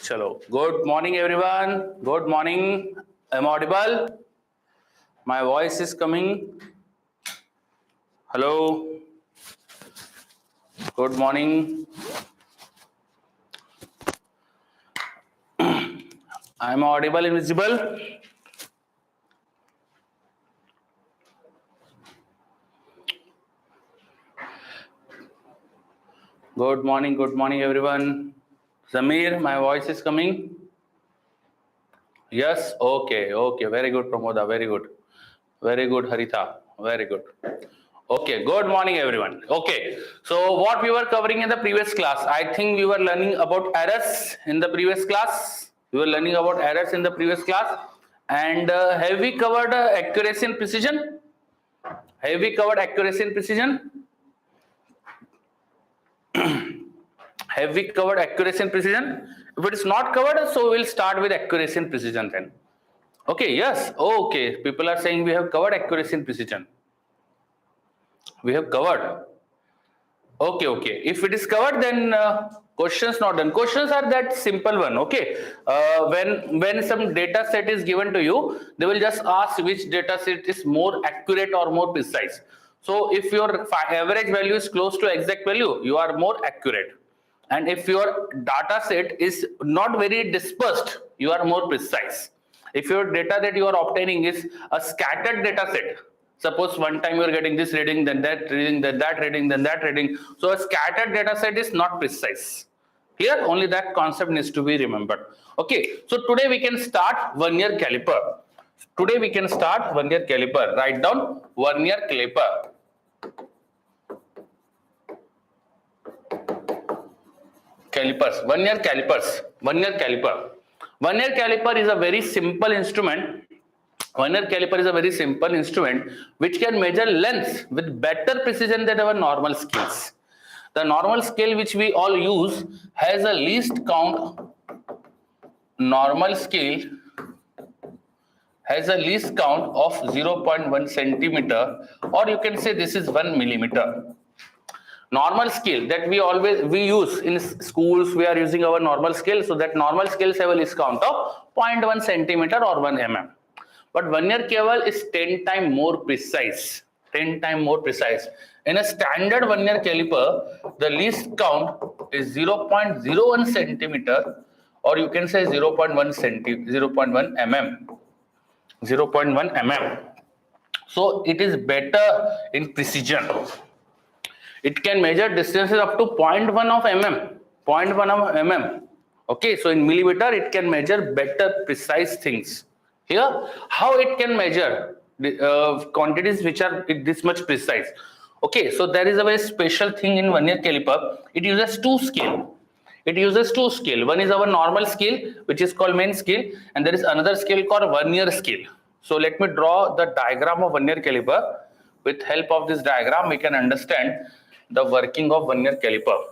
Chalo. Good morning, everyone. Good morning. I'm audible. My voice is coming. Hello. Good morning. I'm audible and visible. Good morning, everyone. Zamir, my voice is coming. Yes, okay, very good, Pramoda, very good, Haritha, very good. Okay, good morning, everyone. Okay, so what we were covering in the previous class, I think we were learning about errors in the previous class. And have we covered accuracy and precision? Have we covered accuracy and precision? Have we covered accuracy and precision? If it is not covered, so we'll start with accuracy and precision then. Okay, yes, okay. People are saying we have covered accuracy and precision. We have covered. Okay. If it is covered, then questions not done. Questions are that simple one. Okay. When some data set is given to you, they will just ask which data set is more accurate or more precise. So if your average value is close to exact value, you are more accurate. And if your data set is not very dispersed, you are more precise. If your data that you are obtaining is a scattered data set, suppose one time you are getting this reading, then that reading, then that reading, then that reading. So a scattered data set is not precise. Here only that concept needs to be remembered. Okay, so today we can start vernier caliper. Write down vernier caliper. Vernier caliper. Vernier caliper is a very simple instrument. Which can measure lengths with better precision than our normal scales. The normal scale which we all use has a least count. Normal scale has a least count of 0.1 centimeter, or you can say this is 1 millimeter. Normal scale that we use in schools, we are using our normal scale, so that normal scales have a least count of 0.1 centimeter or 1 mm. But vernier cable is 10 times more precise. In a standard vernier caliper, the least count is 0.01 centimeter, or you can say 0.1 mm. 0.1 mm. So it is better in precision. It can measure distances up to 0.1 of mm. Okay, so in millimeter it can measure better precise things. Here, how it can measure quantities which are this much precise. Okay, so there is a very special thing in vernier caliper. It uses two scale. One is our normal scale, which is called main scale, and there is another scale called vernier scale. So let me draw the diagram of vernier caliper. With help of this diagram, we can understand the working of vernier caliper.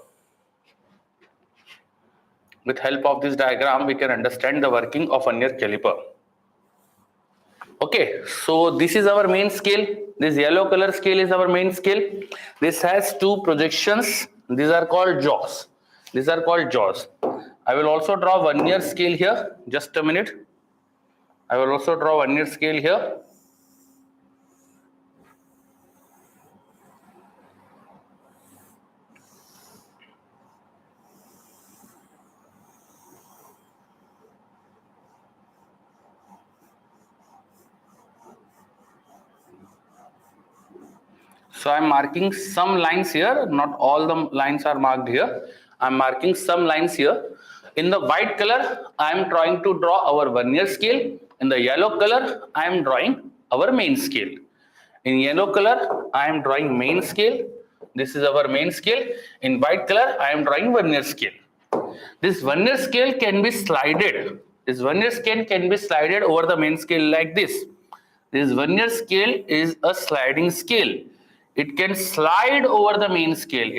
Okay, so this is our main scale. This yellow color scale is our main scale. This has two projections. These are called jaws. I will also draw vernier scale here. Just a minute. So I am marking some lines here. Not all the lines are marked here. I am marking some lines here. In the white color, I am trying to draw our vernier scale. In the yellow color, I am drawing our main scale. In yellow color, I am drawing main scale. This is our main scale. In white color, I am drawing vernier scale. This vernier scale can be slided. Over the main scale like this. This vernier scale is a sliding scale. It can slide over the main scale.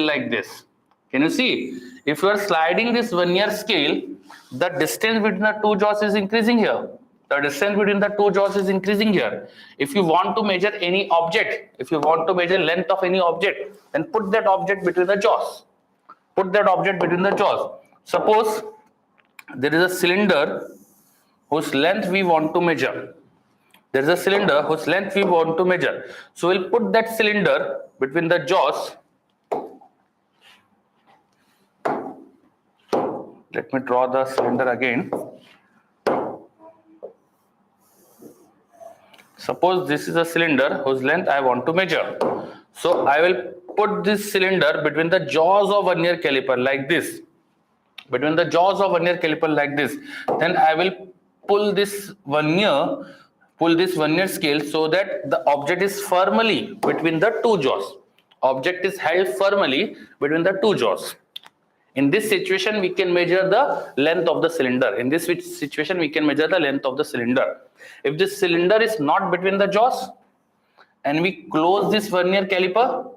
Like this. Can you see? If you are sliding this vernier scale, the distance between the two jaws is increasing here. If you want to measure any object, length of any object, then put that object between the jaws. Suppose there is a cylinder whose length we want to measure. There is a cylinder whose length we want to measure. So we'll put that cylinder between the jaws. Let me draw the cylinder again. Suppose this is a cylinder whose length I want to measure. So I will put this cylinder between the jaws of vernier caliper like this. Between the jaws of vernier caliper like this. Then I will pull this vernier scale so that the object is firmly between the two jaws. Object is held firmly between the two jaws. In this situation, we can measure the length of the cylinder. In this situation, we can measure the length of the cylinder. If this cylinder is not between the jaws and we close this vernier caliper,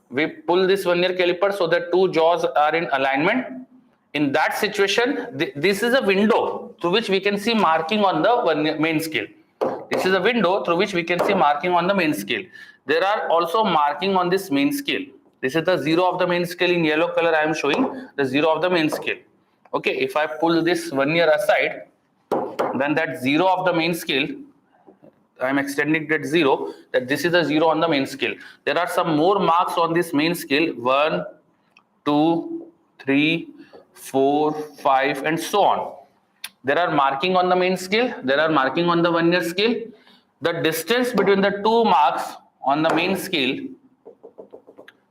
we pull this vernier caliper so that two jaws are in alignment. In that situation, this is a window through which we can see marking on the main scale. This is a window through which we can see marking on the main scale. There are also marking on this main scale. This is the zero of the main scale. In yellow color, I am showing the zero of the main scale. Okay, if I pull this vernier aside, then that zero of the main scale, I am extending that zero, that this is the zero on the main scale. There are some more marks on this main scale, 1, 2, 3, 4, 5, and so on. There are marking on the main scale, there are marking on the vernier scale. The distance between the two marks on the main scale,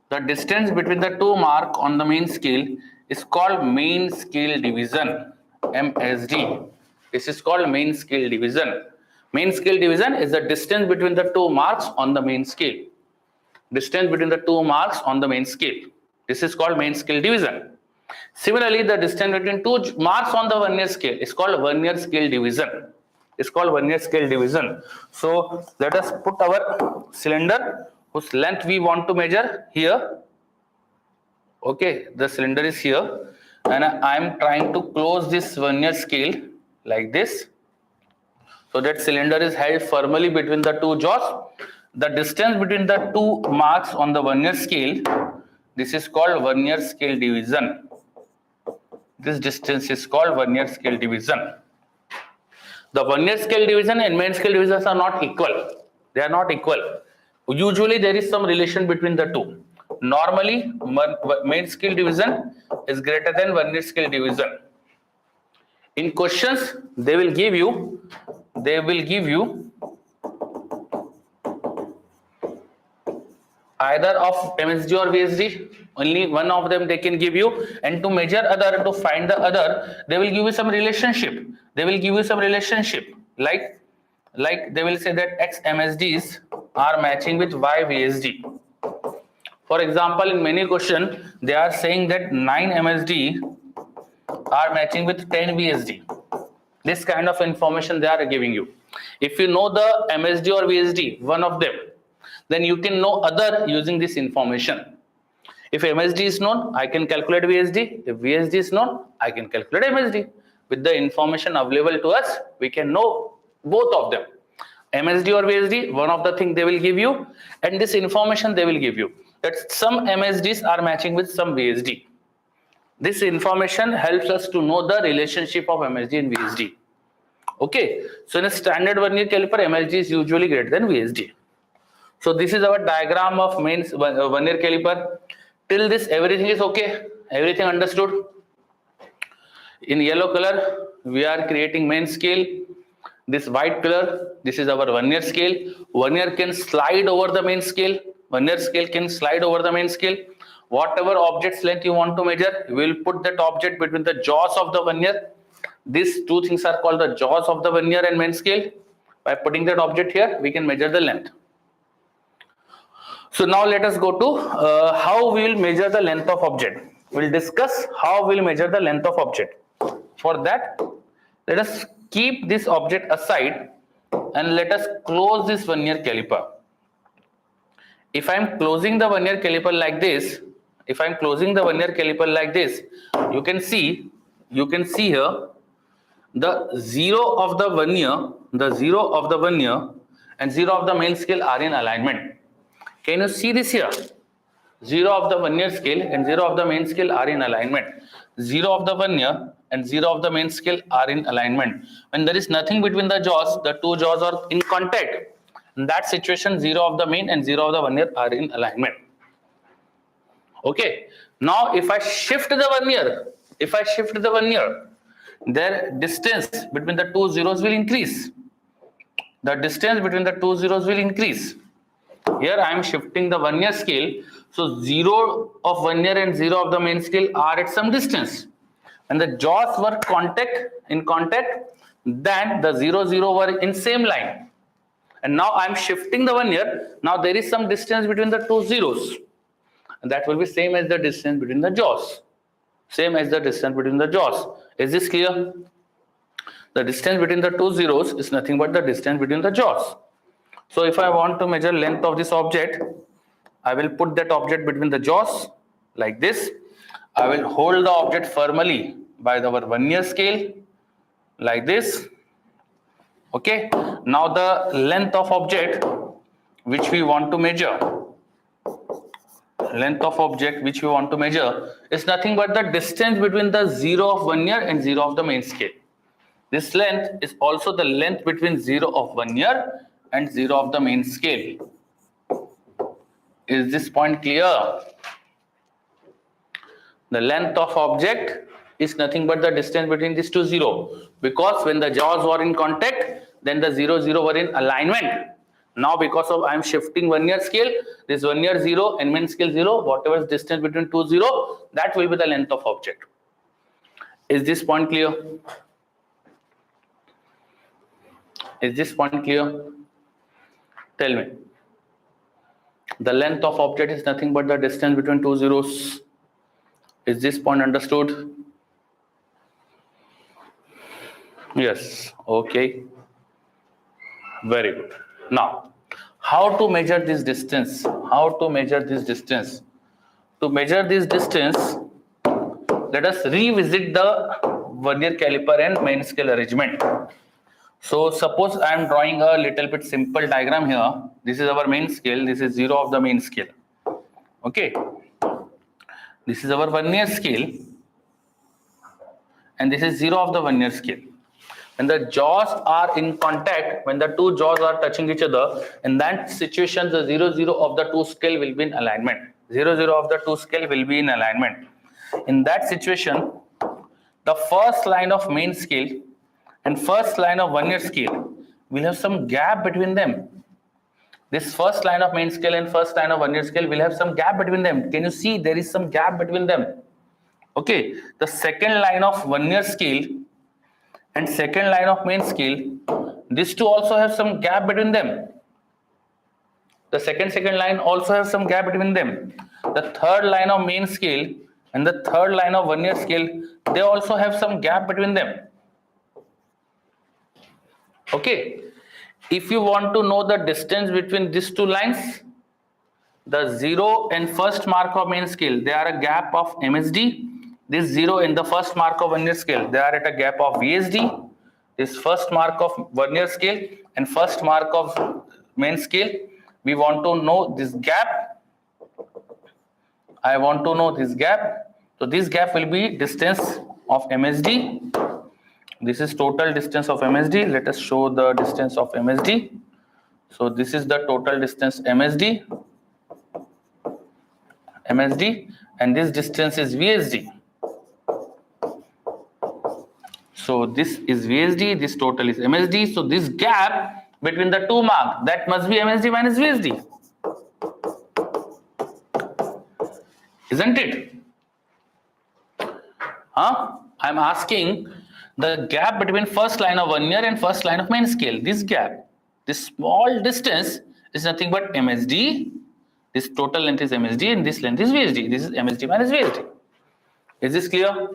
the distance between the two marks on the main scale is called main scale division, MSD. This is called main scale division. Main scale division is the distance between the two marks on the main scale. Distance between the two marks on the main scale. This is called main scale division. Similarly, the distance between two marks on the vernier scale is called vernier scale division. It's called vernier scale division. So let us put our cylinder whose length we want to measure here. Okay, the cylinder is here, and I am trying to close this vernier scale like this. So that cylinder is held firmly between the two jaws. The distance between the two marks on the vernier scale, this is called vernier scale division. This distance is called vernier scale division. The vernier scale division and main scale divisions are not equal. They are not equal. Usually there is some relation between the two. Normally, main scale division is greater than vernier scale division. In questions, they will give you either of MSD or VSD. Only one of them they can give you, and to measure other, to find the other, they will give you some relationship. They will give you some relationship, like they will say that X MSDs are matching with Y VSD. For example, in many questions, they are saying that 9 MSD are matching with 10 VSD. This kind of information they are giving you. If you know the MSD or VSD, one of them, then you can know other using this information. If MSD is known, I can calculate VSD. If VSD is known, I can calculate MSD. With the information available to us, we can know both of them. MSD or VSD, one of the things they will give you, and this information they will give you, that some MSDs are matching with some VSD. This information helps us to know the relationship of MSD and VSD. Okay, so in a standard vernier caliper, MSD is usually greater than VSD. So this is our diagram of main vernier caliper. Till this, everything is okay, everything understood. In yellow color, we are creating main scale. This white color, this is our vernier scale. Vernier can slide over the main scale. Vernier scale can slide over the main scale. Whatever object's length you want to measure, we will put that object between the jaws of the vernier. These two things are called the jaws of the vernier and main scale. By putting that object here, we can measure the length. So now let us go to how we will measure the length of object. We will discuss how we will measure the length of object. For that, let us keep this object aside and let us close this vernier caliper. If I am closing the vernier caliper like this, you can see here the zero of the vernier and zero of the main scale are in alignment. Can you see this here? 0 of the 1 year scale and 0 of the main scale are in alignment. 0 of the 1 year and 0 of the main scale are in alignment. When there is nothing between the jaws, the two jaws are in contact. In that situation, 0 of the main and 0 of the 1 year are in alignment. Okay. Now, if I shift the 1 year, their distance between the two zeros will increase. The distance between the two zeros will increase. Here I am shifting the 1 year scale. So 0 of 1 year and 0 of the main scale are at some distance. When the jaws were in contact, then the 0, 0 were in same line. And now I am shifting the 1 year. Now there is some distance between the two zeros. And that will be same as the distance between the jaws. Same as the distance between the jaws. Is this clear? The distance between the two zeros is nothing but the distance between the jaws. So if I want to measure length of this object, I will put that object between the jaws like this. I will hold the object firmly by our 1 year scale like this. Okay. Now the length of object which we want to measure, is nothing but the distance between the 0 of 1 year and 0 of the main scale. This length is also the length between 0 of 1 year and 0 of the main scale. Is this point clear? The length of object is nothing but the distance between these two zeros, because when the jaws were in contact, then the 0, 0 were in alignment. Now because of I am shifting 1 year scale, this 1 year 0 and main scale 0, whatever is distance between two 0, that will be the length of object. Is this point clear? Is this point clear? Tell me. The length of object is nothing but the distance between two zeros. Is this point understood? Yes. Okay. Very good. Now, how to measure this distance? To measure this distance, let us revisit the vernier caliper and main scale arrangement. So suppose I am drawing a little bit simple diagram here. This is our main scale. This is 0 of the main scale. Okay. This is our 1 year scale. And this is 0 of the 1 year scale. When the jaws are in contact, when the two jaws are touching each other, in that situation, the 0, 0 of the two scale will be in alignment. 0, 0 of the two scale will be in alignment. In that situation, the first line of main scale and first line of 1 year scale will have some gap between them. This first line of main scale and first line of 1 year scale will have some gap between them. Can you see there is some gap between them? Okay. The second line of 1 year scale and second line of main scale, these two also have some gap between them. The second line also have some gap between them. The third line of main scale and the third line of 1 year scale, they also have some gap between them. Okay. If you want to know the distance between these two lines, the 0 and first mark of main scale, they are a gap of MSD. This 0 in the first mark of 1 year scale, they are at a gap of VSD. This first mark of 1 year scale and first mark of main scale, we want to know this gap. I want to know this gap. So this gap will be distance of MSD. This is total distance of MSD. Let us show the distance of MSD. So this is the total distance MSD, and this distance is VSD. So this is VSD, this total is MSD. So this gap between the two marks, that must be MSD minus VSD. Isn't it? I'm asking the gap between first line of 1 year and first line of main scale. This gap, this small distance is nothing but MSD. This total length is MSD and this length is VSD. This is MSD minus VSD. Is this clear?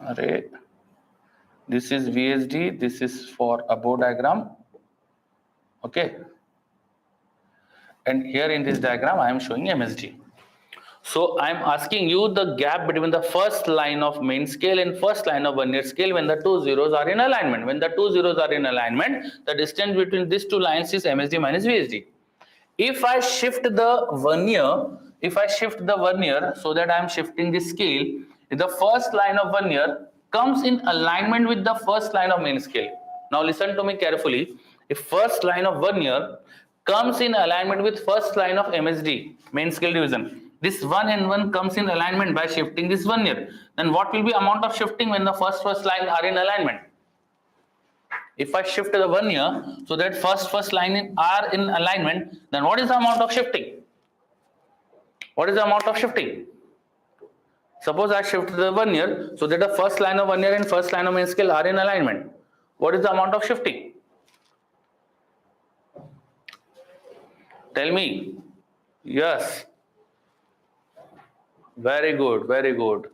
Alright. This is VSD. This is for above diagram. Okay. And here in this diagram, I am showing MSD. So I'm asking you the gap between the first line of main scale and first line of vernier scale when the two zeros are in alignment. When the two zeros are in alignment, the distance between these two lines is MSD minus VSD. If I shift the vernier so that I am shifting the scale, the first line of vernier comes in alignment with the first line of main scale. Now listen to me carefully. If first line of vernier comes in alignment with first line of MSD, main scale division, this 1 and 1 comes in alignment by shifting this vernier. Then what will be amount of shifting when the first line are in alignment? If I shift the vernier so that first line are in alignment, then what is the amount of shifting? What is the amount of shifting? Suppose I shift the vernier so that the first line of vernier and first line of main scale are in alignment. What is the amount of shifting? Tell me. Yes. Very good, very good.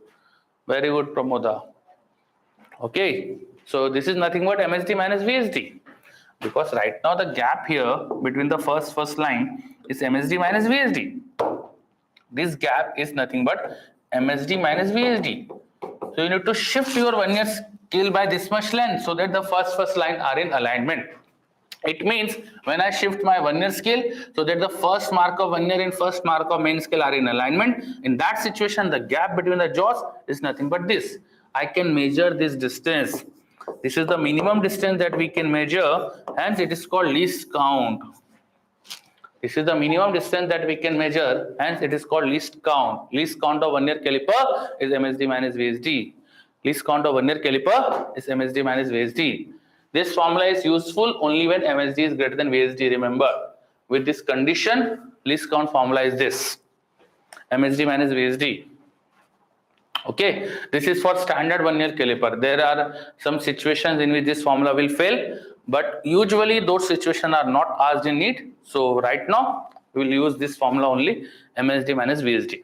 Very good, Pramoda. Okay. So this is nothing but MSD minus VSD. Because right now the gap here between the first line is MSD minus VSD. This gap is nothing but MSD minus VSD. So you need to shift your vernier scale by this much length so that the first line are in alignment. It means when I shift my vernier scale so that the first mark of vernier and first mark of main scale are in alignment, in that situation the gap between the jaws is nothing but this. I can measure this distance. This is the minimum distance that we can measure, hence it is called least count. This is the minimum distance that we can measure, hence it is called least count. Least count of vernier caliper is MSD minus VSD. Least count of vernier caliper is MSD minus VSD. This formula is useful only when MSD is greater than VSD. Remember, with this condition, least count formula is this, MSD minus VSD. Okay, this is for standard vernier caliper. There are some situations in which this formula will fail, but usually those situations are not asked in NEET. So right now we will use this formula only, MSD minus VSD.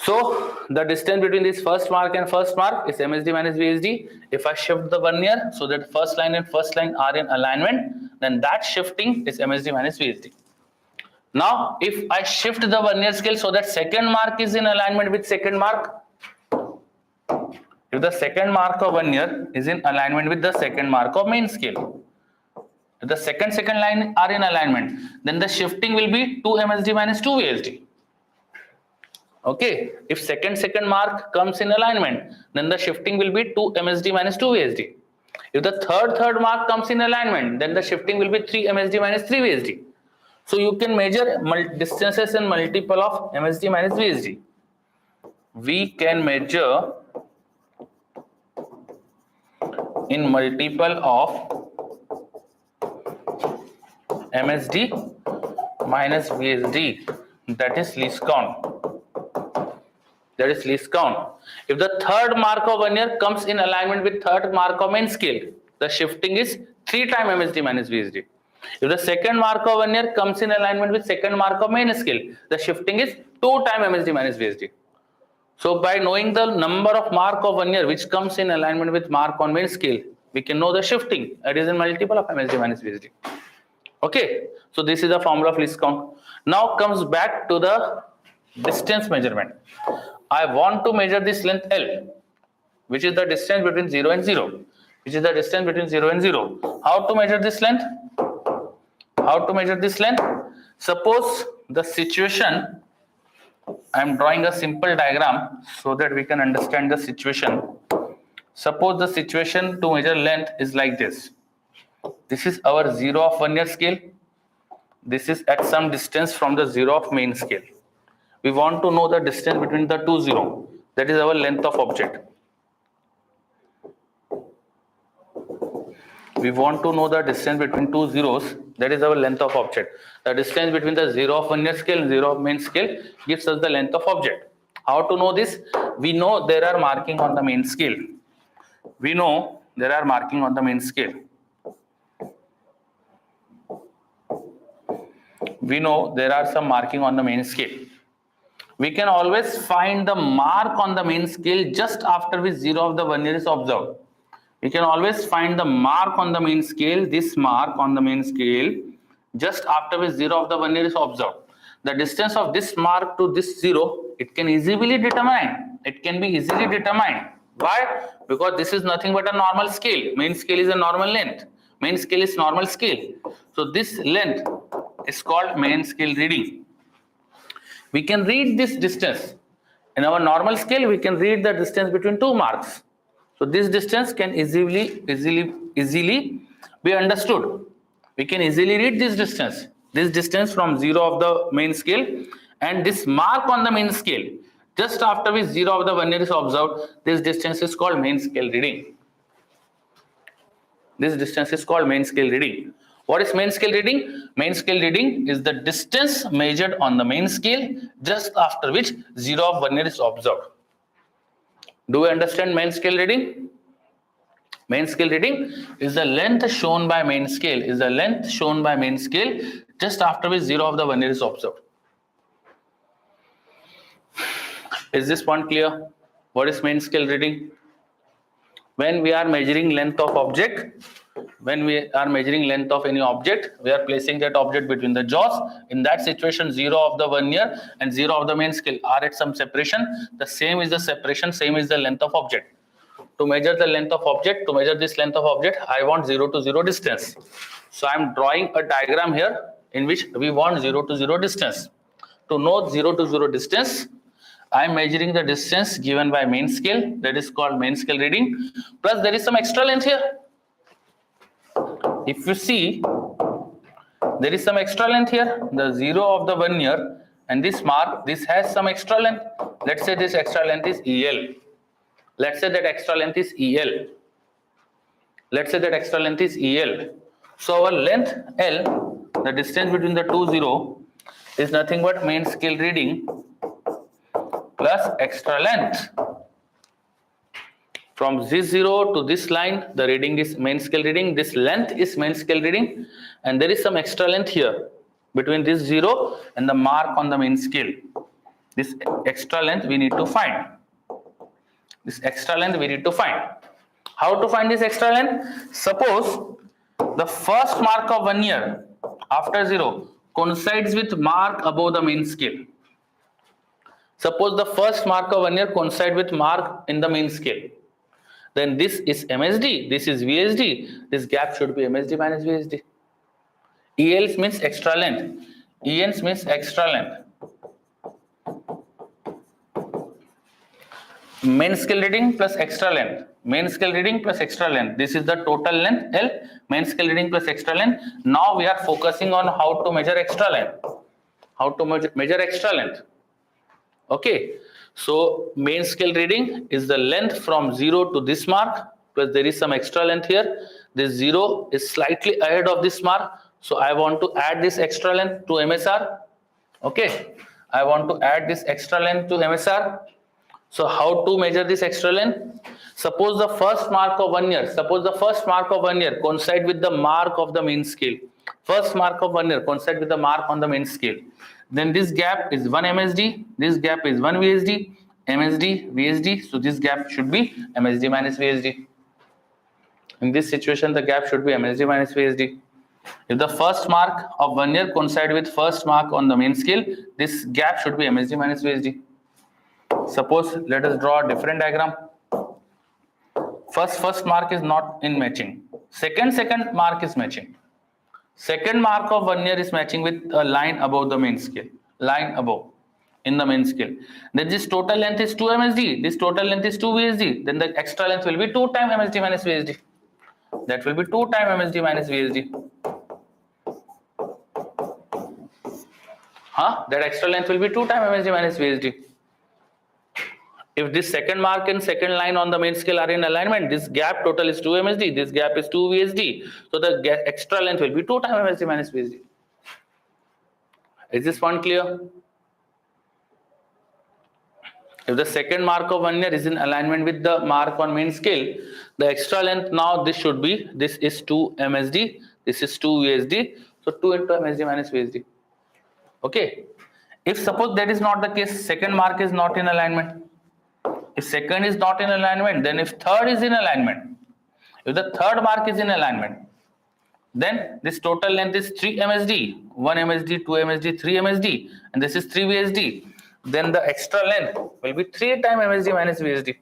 So the distance between this first mark and first mark is MSD minus VSD. If I shift the vernier so that first line and first line are in alignment, then that shifting is MSD minus VSD. Now if I shift the vernier scale so that second mark is in alignment with second mark, if the second mark of vernier is in alignment with the second mark of main scale, if the second line are in alignment, then the shifting will be 2 MSD minus 2 VSD. Okay, if second mark comes in alignment, then the shifting will be 2 MSD minus 2 VSD. If the third mark comes in alignment, then the shifting will be 3 MSD minus 3 VSD. So you can measure distances in multiple of MSD minus VSD. We can measure in multiple of MSD minus VSD, that is least count. That is least count. If the third mark of vernier comes in alignment with third mark of main scale, the shifting is 3 times MSD minus VSD. If the second mark of vernier comes in alignment with second mark of main scale, the shifting is 2 times MSD minus VSD. So by knowing the number of mark of vernier which comes in alignment with mark on main scale, we can know the shifting. It is in multiple of MSD minus VSD. Okay, so this is the formula of least count. Now comes back to the distance measurement. I want to measure this length L, which is the distance between 0 and 0. Which is the distance between 0 and 0. How to measure this length? How to measure this length? Suppose the situation, I am drawing a simple diagram so that we can understand the situation. Suppose the situation to measure length is like this. This is our 0 of vernier scale. This is at some distance from the 0 of main scale. We want to know the distance between the two zeros. That is our length of object. We want to know the distance between two zeros. That is our length of object. The distance between the 0 of vernier scale and 0 of main scale gives us the length of object. How to know this? We know there are marking on the main scale. We know there are marking on the main scale. We know there are some marking on the main scale. We can always find the mark on the main scale just after which 0 of the vernier is observed. We can always find the mark on the main scale, this mark on the main scale, just after which 0 of the vernier is observed. the distance of this mark to this 0, it can easily determine. It can be easily determined. Why? Because this is nothing but a normal scale. Main scale is a normal length. Main scale is normal scale. So this length is called main scale reading. We can read this distance. In our normal scale, we can read the distance between two marks. So this distance can easily be understood. We can easily read this distance from 0 of the main scale, and this mark on the main scale, just after which 0 of the vernier is observed, this distance is called main scale reading. This distance is called main scale reading. What is main scale reading? Main scale reading is the distance measured on the main scale just after which 0 of vernier is observed. Do we understand main scale reading? Main scale reading is the length shown by main scale, just after which 0 of the vernier is observed. Is this point clear? What is main scale reading? When we are measuring length of object, when we are measuring length of any object, we are placing that object between the jaws. In that situation, 0 of the vernier and 0 of the main scale are at some separation. The same is the separation, same is the length of object. To measure the length of object, to measure this length of object, I want 0 to 0 distance. So I am drawing a diagram here in which we want 0 to 0 distance. To know 0 to 0 distance, I am measuring the distance given by main scale, that is called main scale reading, plus there is some extra length here. If you see, there is some extra length here, the 0 of the vernier and this mark, this has some extra length. Let's say this extra length is EL. Let's say that extra length is EL. Let's say that extra length is EL. So our length L, the distance between the two 0, is nothing but main scale reading plus extra length. From this 0 to this line, the reading is main scale reading. This length is main scale reading, and there is some extra length here between this 0 and the mark on the main scale. This extra length we need to find. How to find this extra length? Suppose the first mark of vernier after 0 coincides with mark above the main scale. Suppose the first mark of vernier coincides with mark in the main scale. Then this is MSD, this is VSD. This gap should be MSD minus VSD. EL means extra length. EN means extra length. Main scale reading plus extra length. Main scale reading plus extra length. This is the total length L. Main scale reading plus extra length. Now we are focusing on how to measure extra length. How to measure extra length. Okay. So main scale reading is the length from 0 to this mark, plus there is some extra length here. This 0 is slightly ahead of this mark. So I want to add this extra length to MSR. Okay. I want to add this extra length to MSR. So how to measure this extra length? Suppose the first mark of vernier coincide with the mark of the main scale. First mark of vernier coincide with the mark on the main scale. Then this gap is 1 MSD, this gap is 1 VSD, MSD, VSD. So this gap should be MSD minus VSD. In this situation, the gap should be MSD minus VSD. If the first mark of vernier coincide with first mark on the main scale, this gap should be MSD minus VSD. Suppose let us draw a different diagram. First mark is not in matching. Second mark is matching. Second mark of vernier is matching with a line above the main scale. Line above in the main scale. Then this total length is 2 MSD. This total length is 2 VSD. Then the extra length will be 2 times MSD minus VSD. That will be 2 times MSD minus VSD. That extra length will be 2 times MSD minus VSD. If this second mark and second line on the main scale are in alignment, this gap total is 2 MSD, this gap is 2 VSD. So the extra length will be 2 times MSD minus VSD. Is this one clear? If the second mark of vernier is in alignment with the mark on main scale, the extra length now this is 2 MSD, this is 2 VSD. So 2 into MSD minus VSD. Okay. If suppose that is not the case, second mark is not in alignment. If second is not in alignment, then if third is in alignment, if the third mark is in alignment, then this total length is 3 MSD. 1 MSD, 2 MSD, 3 MSD, and this is 3 VSD. Then the extra length will be 3 times MSD minus VSD.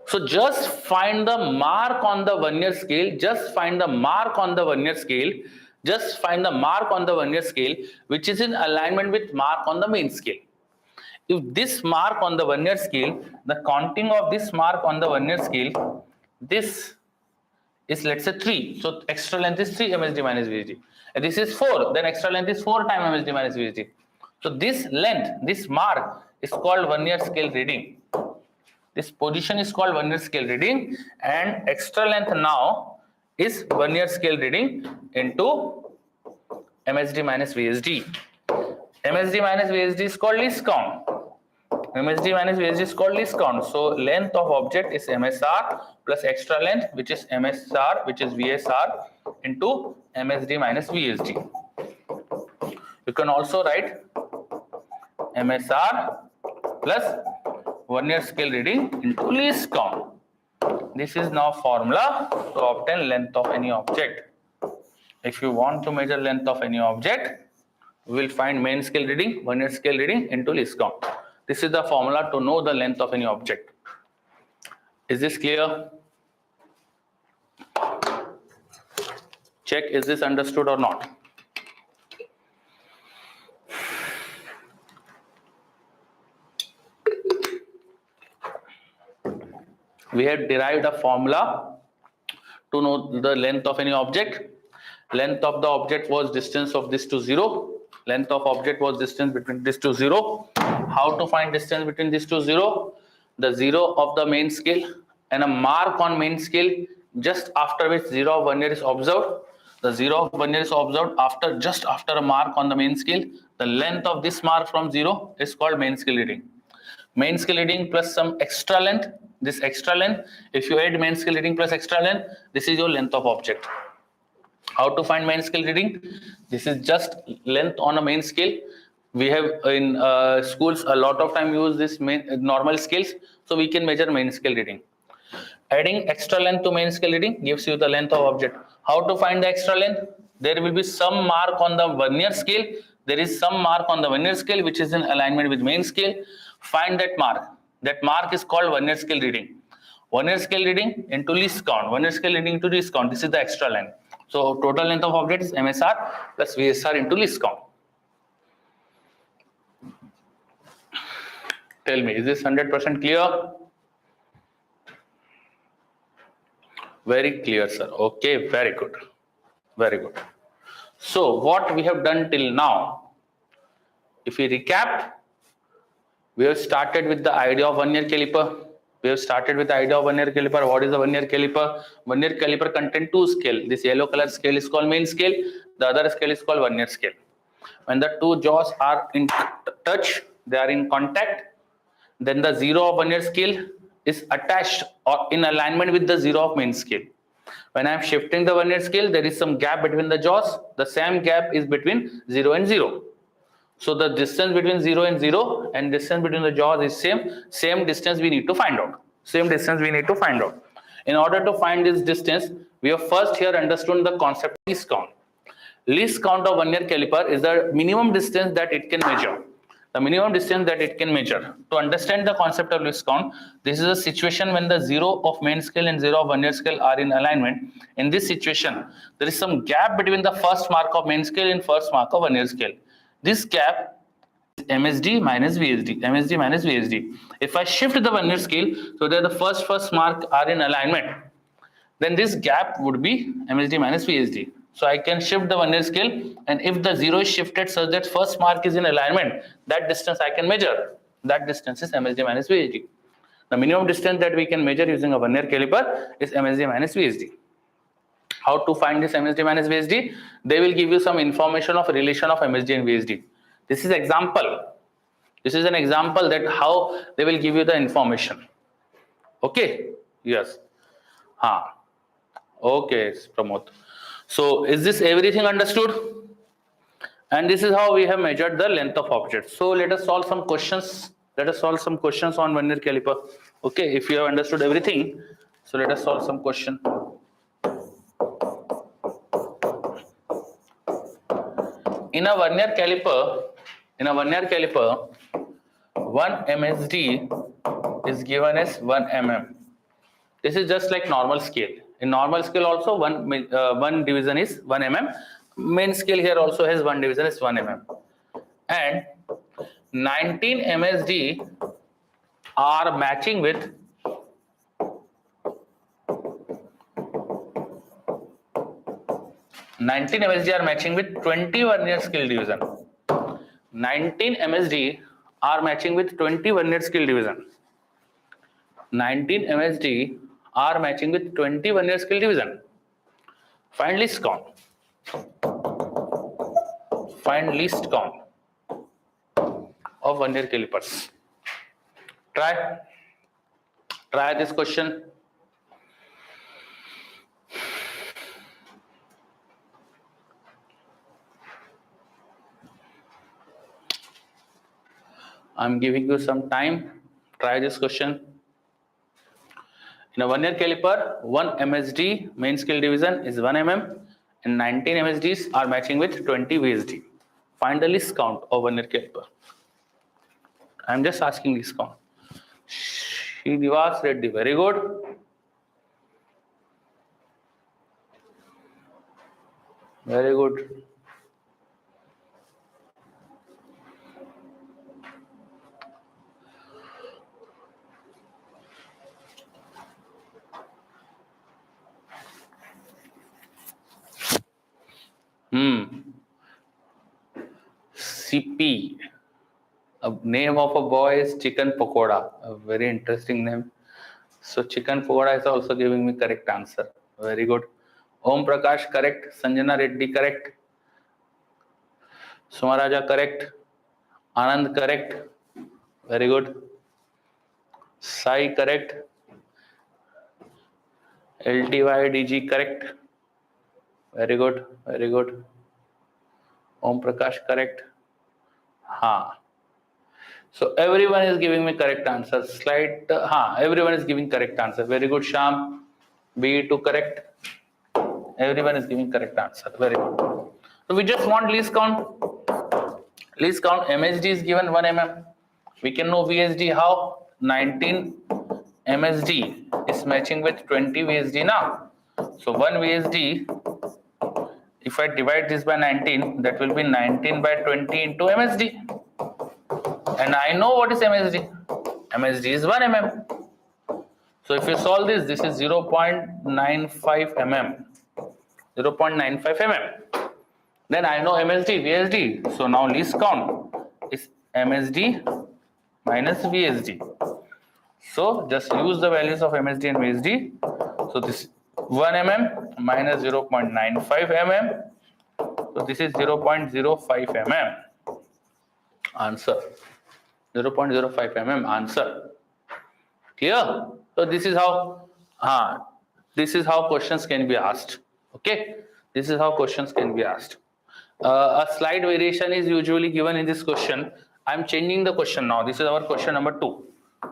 So just find the mark on the vernier scale. Just find the mark on the vernier scale. Just find the mark on the vernier scale which is in alignment with mark on the main scale. If this mark on the vernier scale, the counting of this mark on the vernier scale, this is, let's say, 3. So extra length is 3 MSD minus VSD. And this is 4. Then extra length is 4 times MSD minus VSD. So this length, this mark is called vernier scale reading. This position is called vernier scale reading, and extra length now is vernier scale reading into MSD minus VSD. MSD minus VSD is called least count. MSD minus VSD is called least count. So length of object is MSR plus extra length, which is MSR, which is VSR into MSD minus VSD. You can also write MSR plus vernier scale reading into least count. This is now formula to obtain length of any object. If you want to measure length of any object, we will find main scale reading, vernier scale reading into least count. This is the formula to know the length of any object. Is this clear? Check, is this understood or not? We have derived a formula to know the length of any object. Length of the object was distance of this to 0. Length of object was distance between this to 0. How to find distance between this to 0? The 0 of the main scale and a mark on main scale just after which 0 of vernier is observed. The 0 of vernier is observed just after a mark on the main scale. The length of this mark from 0 is called main scale reading. Main scale reading plus some extra length. This extra length, if you add main scale reading plus extra length, this is your length of object. How to find main scale reading? This is just length on a main scale. We have in schools a lot of time use this normal scales, so we can measure main scale reading. Adding extra length to main scale reading gives you the length of object. How to find the extra length? There will be some mark on the vernier scale. There is some mark on the vernier scale which is in alignment with main scale. Find that mark. That mark is called vernier scale reading. Vernier scale reading into least count. Vernier scale reading into least count. This is the extra length. So total length of object is MSR plus VSR into least count. Tell me, is this 100% clear? Very clear, sir. Okay, very good. Very good. So what we have done till now, if we recap, we have started with the idea of vernier caliper. We have started with the idea of vernier caliper. What is the vernier caliper? Vernier caliper contains two scales. This yellow color scale is called main scale. The other scale is called vernier scale. When the two jaws are in touch, they are in contact, then the 0 of vernier scale is attached or in alignment with the 0 of main scale. When I am shifting the vernier scale, there is some gap between the jaws. The same gap is between 0 and 0. So the distance between 0 and 0 and distance between the jaws is same. Same distance we need to find out. Same distance we need to find out. In order to find this distance, we have first here understood the concept of least count. Least count of vernier caliper is the minimum distance that it can measure. The minimum distance that it can measure. To understand the concept of least count, this is a situation when the 0 of main scale and 0 of vernier scale are in alignment. In this situation, there is some gap between the first mark of main scale and first mark of vernier scale. This gap is MSD minus VSD. MSD minus VSD. If I shift the vernier scale so that the first mark are in alignment, then this gap would be MSD minus VSD. So I can shift the vernier scale, and if the 0 is shifted such that first mark is in alignment, that distance I can measure. That distance is MSD minus VSD. The minimum distance that we can measure using a vernier caliper is MSD minus VSD. How to find this MSD minus VSD? They will give you some information of relation of MSD and VSD. This is example. This is an example that how they will give you the information. Okay? Yes. Okay, Pramod. So is this everything understood? And this is how we have measured the length of objects. So let us solve some questions. Let us solve some questions on vernier caliper. Okay, if you have understood everything, so let us solve some question. in a vernier caliper, 1 MSD is given as 1 mm. This is just like normal scale. In normal scale also one division is 1 mm. Main scale here also has one division is 1 mm. And 19 MSD are matching with 20 vernier scale division. 19 MSD are matching with 20 vernier scale division. 19 MSD are matching with 20 vernier scale division. Find least count. Find least count of vernier calipers. Try this question. I'm giving you some time. Try this question. In a vernier caliper, 1 MSD main scale division is 1 mm and 19 MSDs are matching with 20 VSD. Find the least count of vernier caliper. I'm just asking least count. Srinivas Reddy, very good. Very good. CP. A name of a boy is Chicken Pakoda. A very interesting name. So Chicken Pakoda is also giving me correct answer. Very good. Om Prakash correct. Sanjana Reddy correct. Sumaraja correct. Anand correct. Very good. Sai correct. LTYDG correct. Very good. Very good. Om Prakash correct. Ha. So everyone is giving me correct answer. Everyone is giving correct answer. Very good, Sham. B2 correct. Everyone is giving correct answer. Very good. So we just want least count. Least count. MSD is given 1 mm. We can know VSD how? 19 MSD is matching with 20 VSD now. So 1 VSD, if I divide this by 19, that will be 19 by 20 into MSD. And I know what is MSD. MSD is 1 mm. So if you solve this, this is 0.95 mm. 0.95 mm. Then I know MSD, VSD. So now least count is MSD minus VSD. So just use the values of MSD and VSD. So this 1 mm minus 0.95 mm. So this is 0.05 mm. Answer. 0.05 mm answer. Clear? So this is how questions can be asked. Okay, this is how questions can be asked. A slight variation is usually given in this question. I'm changing the question now. This is our question number 2.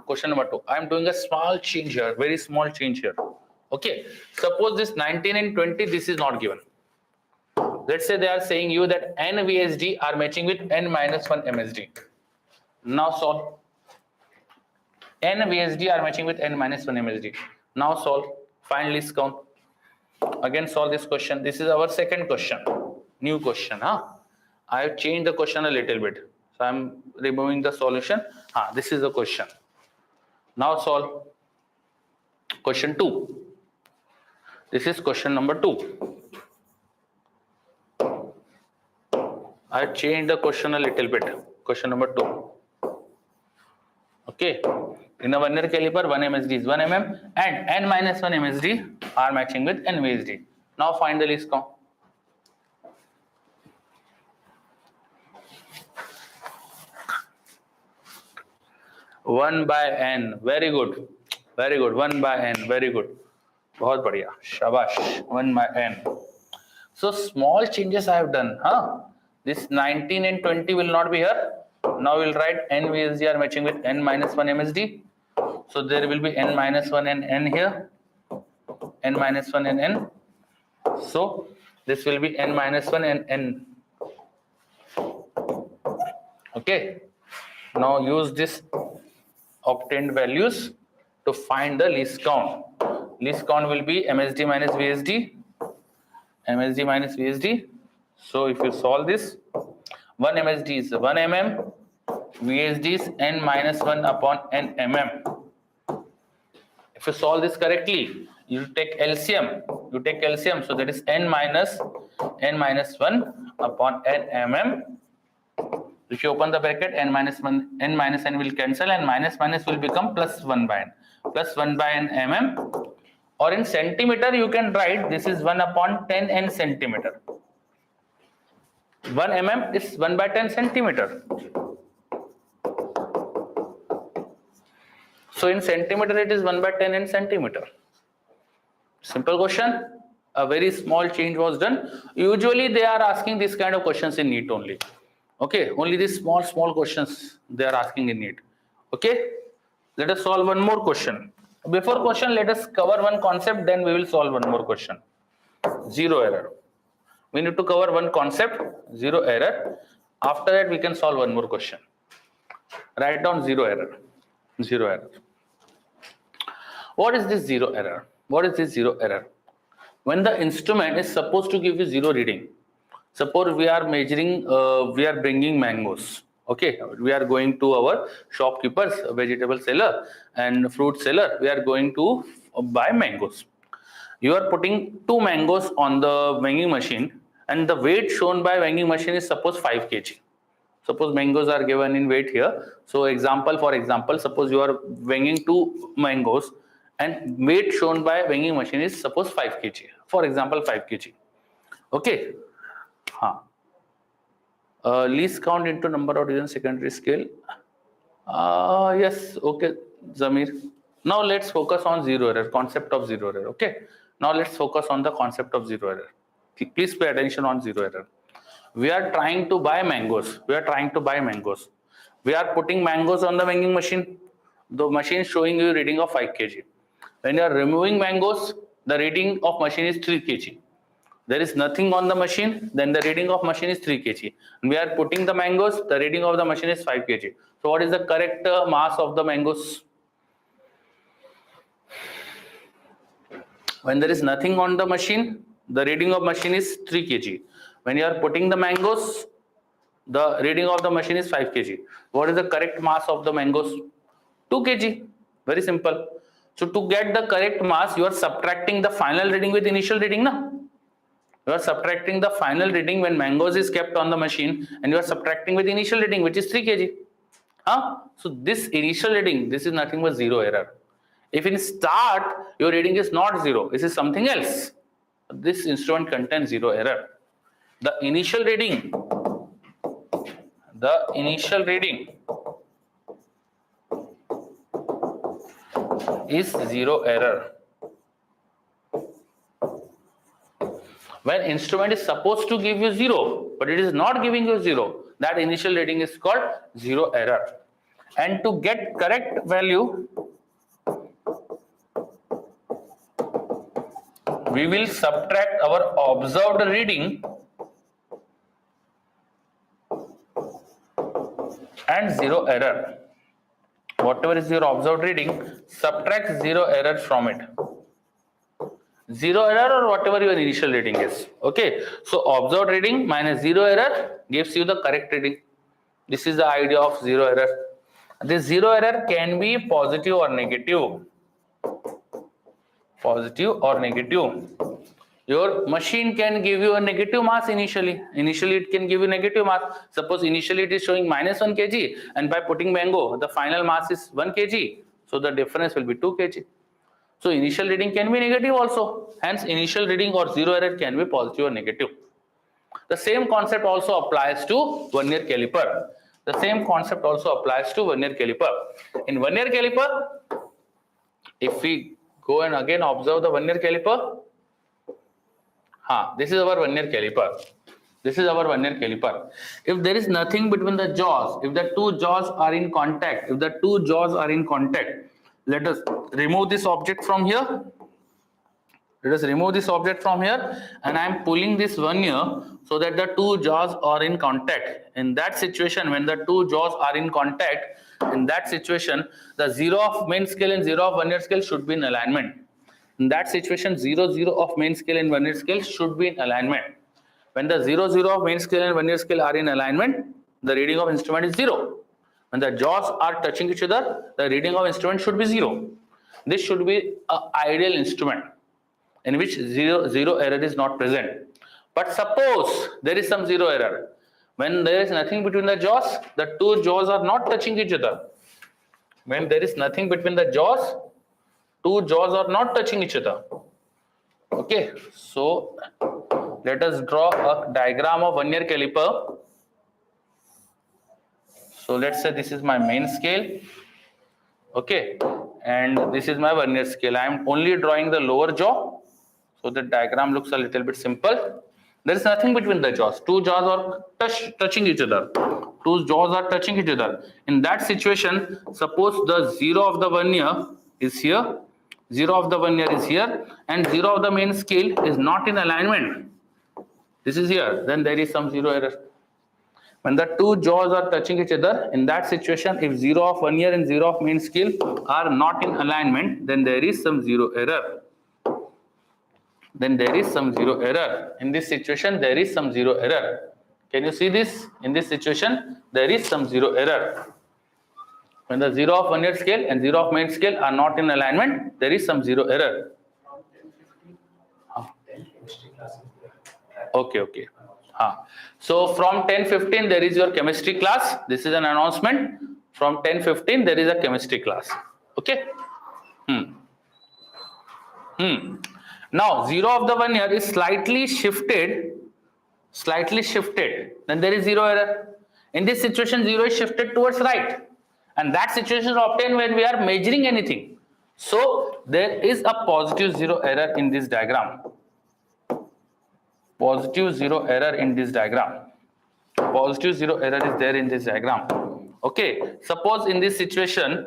Question number 2. I'm doing a small change here, very small change here. Okay, suppose this 19 and 20, this is not given. Let's say they are saying you that n VSD are matching with n minus 1 MSD. Now solve. N VSD are matching with n minus 1 MSD. Now solve. Find least count. Again solve this question. This is our second question. New question. I have changed the question a little bit. So I'm removing the solution. This is the question. Now solve. Question 2. This is question number 2. I have changed the question a little bit. Question number 2. Okay. In a vernier caliper, 1 MSD is 1 mm and n minus 1 MSD are matching with n VSD. Now find the least count. One by n. Very good. Very good. 1 by n. Very good. बहुत बढ़िया. Shabash. 1 by n. So small changes I have done. This 19 and 20 will not be here. Now we'll write n VSD are matching with n minus 1 MSD. So there will be n minus 1 and n here. N minus 1 and n. So this will be n minus 1 and n. Okay. Now use this obtained values to find the least count. Least count will be MSD minus VSD. MSD minus VSD. So if you solve this, 1 MSD is 1 mm, VSD is n minus 1 upon n mm. If you solve this correctly, you take LCM. You take LCM, so that is n minus 1 upon n mm. If you open the bracket, n minus n will cancel, and minus will become plus 1 by n. Plus 1 by n mm. Or in centimeter, you can write this is 1 upon 10 n centimeter. 1 mm is 1 by 10 centimeter. So in centimeter, it is 1 by 10 in centimeter. Simple question. A very small change was done. Usually they are asking this kind of questions in NEET only. Okay, only these small questions they are asking in NEET. Okay, let us solve one more question. Before question, let us cover one concept, then we will solve one more question. Zero error. We need to cover one concept, zero error. After that, we can solve one more question. Write down zero error. Zero error. What is this zero error? What is this zero error? When the instrument is supposed to give you zero reading, suppose we are measuring, we are bringing mangoes. Okay, we are going to our shopkeepers, vegetable seller and fruit seller. We are going to buy mangoes. You are putting 2 mangoes on the weighing machine, and the weight shown by weighing machine is suppose 5 kg. Suppose mangoes are given in weight here. So for example, suppose you are weighing 2 mangoes and weight shown by weighing machine is suppose 5 kg. For example, 5 kg. Okay. Least count into number of division secondary scale. Yes. Okay, Zamir. Now let's focus on zero error, concept of zero error. Okay. Now let's focus on the concept of zero error. Please pay attention on zero error. We are trying to buy mangoes. We are putting mangoes on the weighing machine. The machine is showing you reading of 5 kg. When you are removing mangoes, the reading of machine is 3 kg. There is nothing on the machine, then the reading of machine is 3 kg. And we are putting the mangoes, the reading of the machine is 5 kg. So what is the correct mass of the mangoes? When there is nothing on the machine, the reading of machine is 3 kg. When you are putting the mangoes, the reading of the machine is 5 kg. What is the correct mass of the mangoes? 2 kg. Very simple. So to get the correct mass, you are subtracting the final reading with initial reading. Na? You are subtracting the final reading when mangoes is kept on the machine, and you are subtracting with initial reading, which is 3 kg. So this initial reading, this is nothing but zero error. If in start, your reading is not 0, this is something else. This instrument contains zero error. The initial reading is zero error. When instrument is supposed to give you 0, but it is not giving you 0, that initial reading is called zero error. And to get correct value, we will subtract our observed reading and zero error. Whatever is your observed reading, subtract zero error from it. Zero error or whatever your initial reading is. Okay, so observed reading minus zero error gives you the correct reading. This is the idea of zero error. This zero error can be positive or negative. Positive or negative. Your machine can give you a negative mass initially. Initially it can give you negative mass. Suppose initially it is showing minus 1 kg, and by putting mango, the final mass is 1 kg. So the difference will be 2 kg. So initial reading can be negative also. Hence initial reading or zero error can be positive or negative. The same concept also applies to vernier caliper. The same concept also applies to vernier caliper. In vernier caliper, if we go and again observe the vernier caliper, this is our vernier caliper. This is our vernier caliper. If there is nothing between the jaws, if the two jaws are in contact, let us remove this object from here. Let us remove this object from here, and I am pulling this vernier so that the two jaws are in contact. In that situation, when the two jaws are in contact, in that situation, the 0 of main scale and 0 of vernier scale should be in alignment. In that situation, 0, 0 of main scale and vernier scale should be in alignment. When the 0, 0 of main scale and vernier scale are in alignment, the reading of instrument is 0. When the jaws are touching each other, the reading of instrument should be 0. This should be an ideal instrument in which zero error is not present. But suppose there is some 0 error. When there is nothing between the jaws, the two jaws are not touching each other. When there is nothing between the jaws, two jaws are not touching each other. Okay, so let us draw a diagram of vernier caliper. So let's say this is my main scale. Okay, and this is my vernier scale. I am only drawing the lower jaw. So the diagram looks a little bit simple. There is nothing between the jaws. Two jaws are touching each other. Two jaws are touching each other. In that situation, suppose the 0 of the vernier is here, 0 of the vernier is here, and 0 of the main scale is not in alignment. This is here. Then there is some 0 error. When the two jaws are touching each other, in that situation, if 0 of vernier and 0 of main scale are not in alignment, then there is some 0 error. Then there is some 0 error. In this situation, there is some 0 error. Can you see this? In this situation, there is some 0 error. When the 0 of vernier scale and 0 of main scale are not in alignment, there is some 0 error. Okay. So from 10:15 there is your chemistry class. This is an announcement. From 10:15 there is a chemistry class. Okay. Now 0 of the vernier is slightly shifted. Then there is 0 error. In this situation, 0 is shifted towards right, and that situation is obtained when we are measuring anything. So there is a positive 0 error in this diagram. Positive 0 error in this diagram. Positive 0 error is there in this diagram. Okay, suppose in this situation,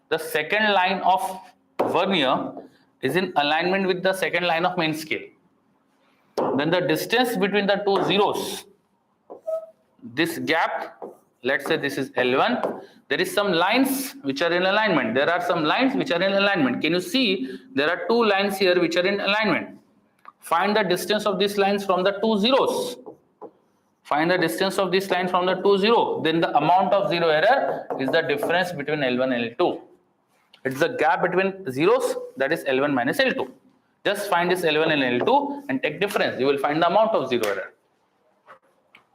the second line of vernier is in alignment with the second line of main scale. Then the distance between the two zeros, this gap, let's say this is L1, there is some lines which are in alignment. There are some lines which are in alignment. Can you see there are two lines here which are in alignment? Find the distance of these lines from the two zeros. Find the distance of this line from the two zero. Then the amount of 0 error is the difference between L1 and L2. It's the gap between zeros, that is L1 minus L2. Just find this L1 and L2 and take difference. You will find the amount of 0 error.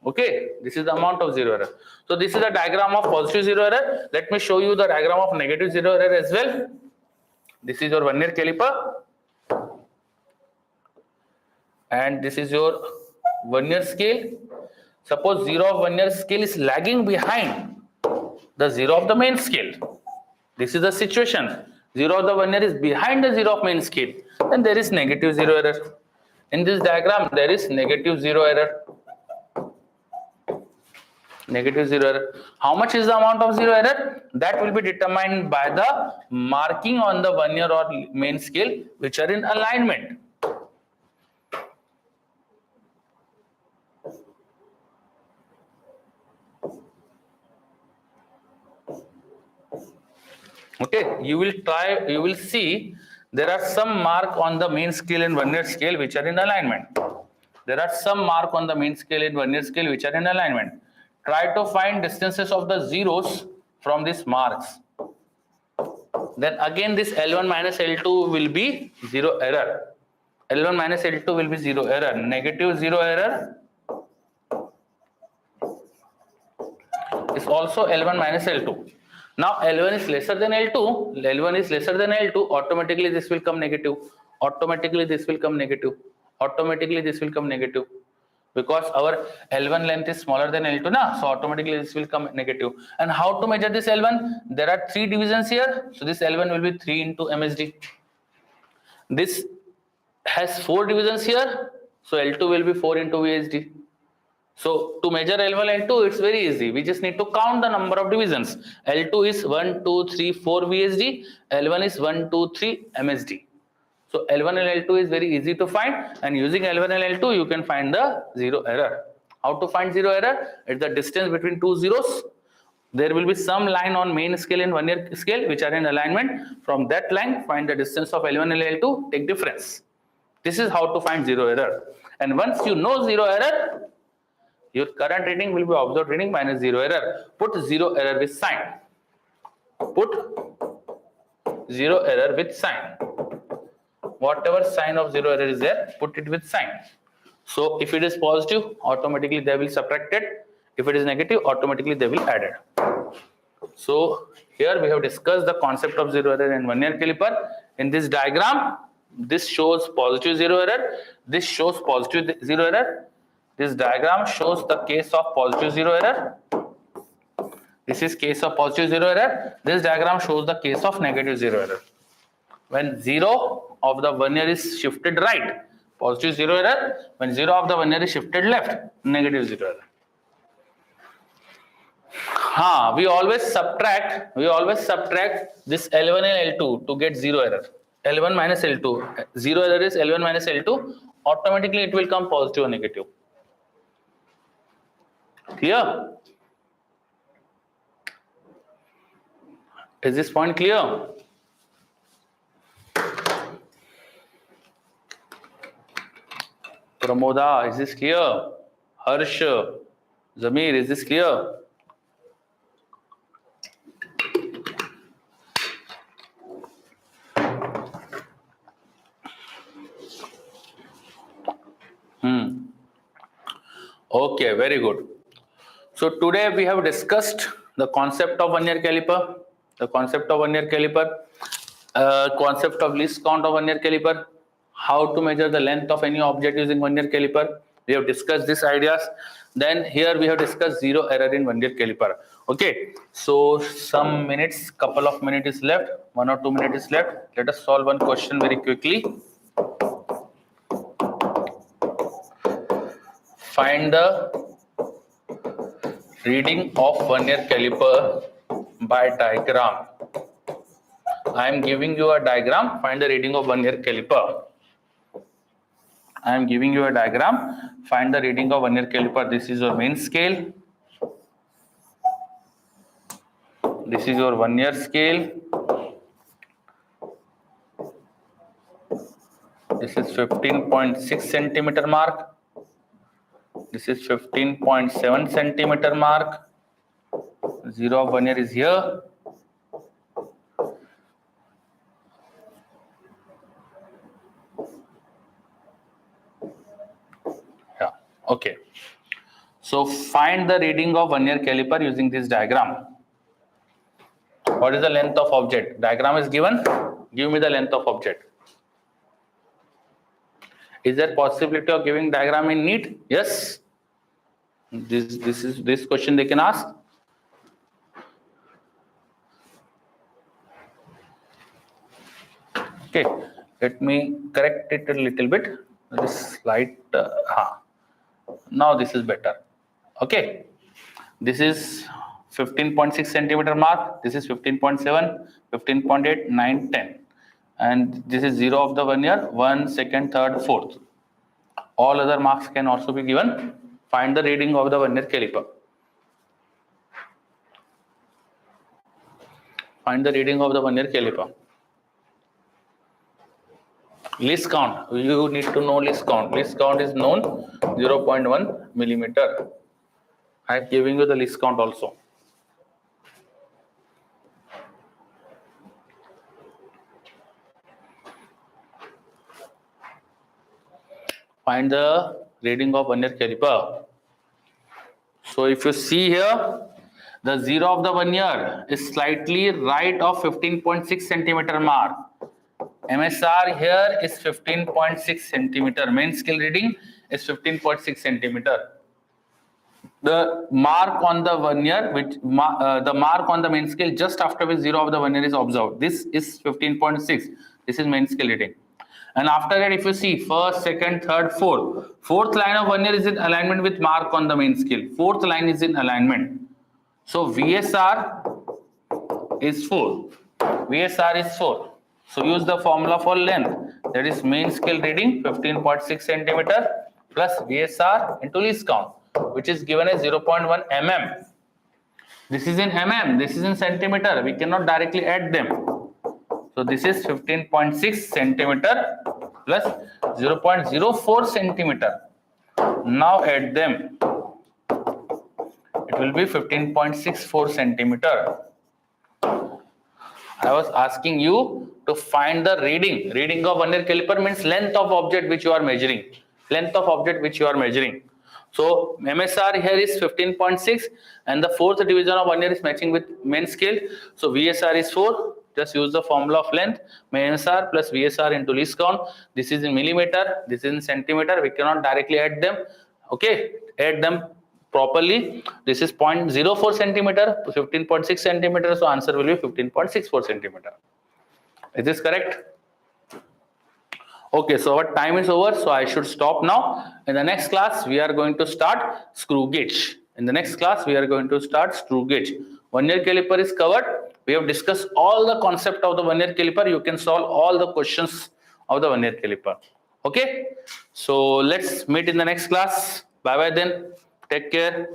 Okay, this is the amount of 0 error. So this is the diagram of positive 0 error. Let me show you the diagram of negative 0 error as well. This is your vernier caliper. And this is your vernier scale. Suppose 0 of vernier scale is lagging behind the 0 of the main scale. This is the situation. 0 of the vernier is behind the 0 of main scale. Then there is negative 0 error. In this diagram, there is negative 0 error. Negative 0 error. How much is the amount of 0 error? That will be determined by the marking on the vernier or main scale which are in alignment. Okay, you will see there are some mark on the main scale and vernier scale which are in alignment. There are some mark on the main scale and vernier scale which are in alignment. Try to find distances of the zeros from these marks. Then again this L1 minus L2 will be 0 error. L1 minus L2 will be 0 error. Negative 0 error is also L1 minus L2. Now L1 is lesser than L2. L1 is lesser than L2. Automatically this will come negative. Automatically this will come negative. Automatically this will come negative. Because our L1 length is smaller than L2, so automatically this will come negative. And how to measure this L1? There are 3 divisions here. So this L1 will be 3 into MSD. This has 4 divisions here. So L2 will be 4 into VSD. So to measure L1, L2, it's very easy. We just need to count the number of divisions. L2 is 1, 2, 3, 4 VSD. L1 is 1, 2, 3 MSD. So L1 and L2 is very easy to find, and using L1 and L2 you can find the zero error. How to find zero error? It's the distance between two zeros. There will be some line on main scale and vernier scale which are in alignment. From that line, find the distance of L1 and L2, take difference. This is how to find zero error. And once you know zero error, your current reading will be observed reading minus zero error. Put zero error with sign. Put zero error with sign. Whatever sign of zero error is there, put it with sign. So if it is positive, automatically they will subtract it. If it is negative, automatically they will add it. So here we have discussed the concept of zero error in vernier caliper. In this diagram, this shows positive zero error. This shows positive zero error. This diagram shows the case of positive zero error. This is case of positive zero error. This diagram shows the case of negative zero error. When zero of the vernier is shifted right, positive zero error. When zero of the vernier is shifted left, negative zero error. We always subtract this L1 and L2 to get zero error. L1 minus L2. Zero error is L1 minus L2. Automatically it will come positive or negative. Clear? Is this point clear? Pramoda, is this clear? Harsh, Zamir, is this clear? Okay, very good. So today we have discussed the concept of vernier caliper, concept of least count of vernier caliper, how to measure the length of any object using vernier caliper. We have discussed these ideas. Then here we have discussed zero error in vernier caliper. Okay, so some minutes, couple of minutes is left, 1 or 2 minutes is left. Let us solve one question very quickly. Find the reading of vernier caliper by diagram. I am giving you a diagram. Find the reading of vernier caliper. I am giving you a diagram. Find the reading of vernier caliper. This is your main scale. This is your vernier scale. This is 15.6 centimeter mark. This is 15.7 centimeter mark. Zero of vernier is here. Yeah. Okay. So find the reading of vernier caliper using this diagram. What is the length of object? Diagram is given. Give me the length of object. Is there possibility of giving diagram in NEET? Yes. This question they can ask. Okay, let me correct it a little bit. This slide, now this is better. Okay, this is 15.6 centimeter mark. This is 15.7, 15.8, 9, 10. And this is zero of the vernier, 1, 2nd, 3rd, 4th. All other marks can also be given. Find the reading of the vernier caliper. Find the reading of the vernier caliper. Least count. You need to know least count. Least count is known 0.1 millimeter. I am giving you the least count also. Find the reading of vernier caliper. So if you see here, the zero of the vernier is slightly right of 15.6 centimeter mark. MSR here is 15.6 centimeter. Main scale reading is 15.6 centimeter. The mark on the vernier, the mark on the main scale just after which zero of the vernier is observed. This is 15.6. This is main scale reading. And after that, if you see first, second, third, fourth line of vernier is in alignment with mark on the main scale. Fourth line is in alignment. So VSR is 4. VSR is 4. So use the formula for length. that is mean scale reading 15.6 centimeter plus VSR into least count, which is given as 0.1 mm. This is in mm, this is in centimeter. We cannot directly add them. So this is 15.6 centimeter plus 0.04 centimeter. Now add them. It will be 15.64 centimeter. I was asking you to find the reading. Reading of vernier caliper means length of object which you are measuring. Length of object which you are measuring. So MSR here is 15.6 and the fourth division of vernier is matching with main scale. So VSR is 4. Just use the formula of length. MSR plus VSR into least count. This is in millimeter. This is in centimeter. We cannot directly add them. Okay, add them properly. This is 0.04 centimeter, 15.6 centimeter. So answer will be 15.64 centimeter. Is this correct? Okay, so our time is over, so I should stop now. In the next class, we are going to start screw gauge. In the next class, we are going to start screw gauge. Vernier caliper is covered. We have discussed all the concept of the vernier caliper. You can solve all the questions of the vernier caliper. Okay, so let's meet in the next class. Bye bye then. Take care.